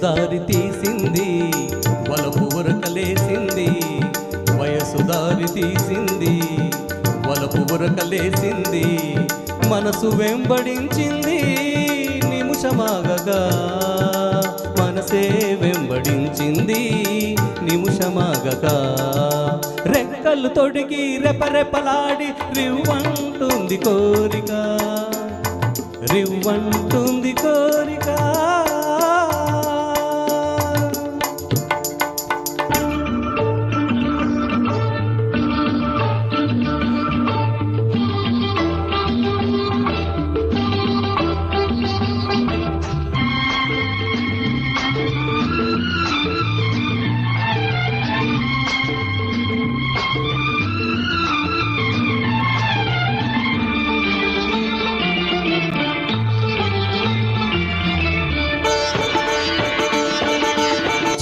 దారి తీసింది వలపు ఉరకలేసింది వయసు దారి తీసింది వలపు ఉరకలేసింది మనసు వెంబడించింది నిమిషమాగగా మనసే వెంబడించింది నిమిషమాగగా రెక్కలు తొడిగి రెపరెపలాడి రివ్వంటుంది కోరిక రివ్వంటుంది కోరిక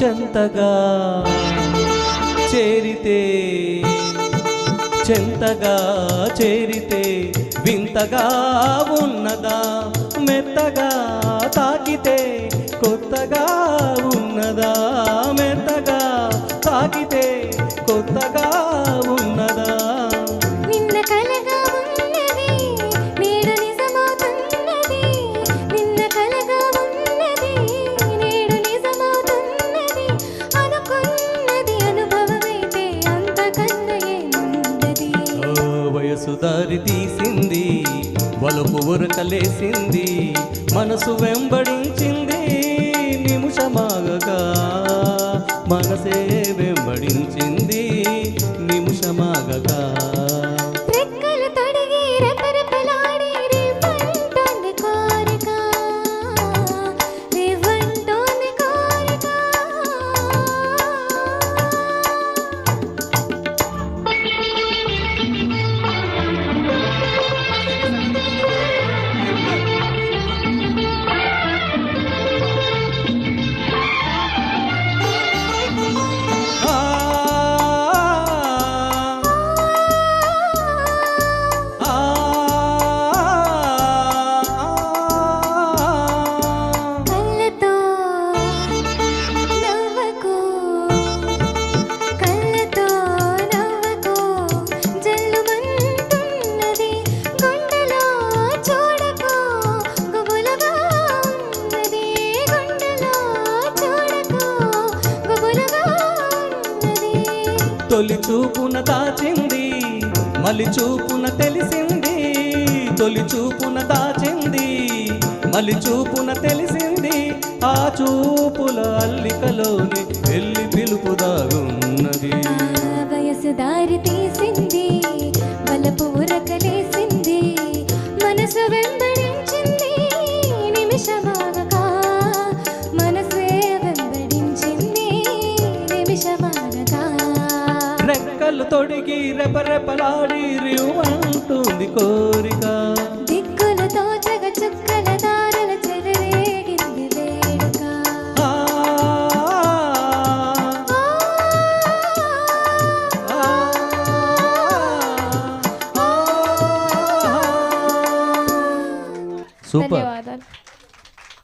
చెంతగా చేరితే చెంతగా చేరితే వింతగా ఉన్నదా మెత్తగా తాకితే కొత్తగా ఉన్నదా మెత్తగా తాకితే కొత్తగా ఉన్నదా నిన్న కలగా ఉన్నది నేడు నిజమవుతున్నది నిన్న కలగా ఉన్నది నేడు నిజమవుతున్నది అనుకున్నది అనుభవమైతే అంతకన్నా ఏముందది వయసు దారి తీసింది వలపు ఉరకలేసింది మనసు వెంబడించింది నిమిషమాగగా మనసే వెంబడించింది నిమిషమాగగా రెక్కలు తొడిగి రెపరెపలాడి రివ్వంటోంది కోరిక రివ్వంటోంది కోరిక కళ్ళతో నవ్వకు కళ్ళతో నవ్వకు జల్లుమంటున్నది గుండెలో చూడకు గుబులుగా ఉన్నది గుండెలో చూడకు గుబులుగా ఉన్నది తొలి చూపున దాచింది మలి చూపున తెలిసింది తొలి చూపున దాచింది మలి చూపున తెలిసింది ఆ చూపుల అల్లికలోని వెళ్ళి పిలుపు దాగున్నది వయసు దారి తీసింది వలపు ఉరకలేసింది మనసు వెంబడించింది నిమిషమాగగా మనసే వెంబడించింది నిమిషమాగగా రెక్కలు తొడిగి రెపరెపలాడి రివ్వంటుంది కోరిక దిక్కులతో జగ చుక్కల దారుల చెలరేగింది వేడుక ఆ, ఆ, ఆ, ఆ. సూపర్. ధన్యవాదాలు.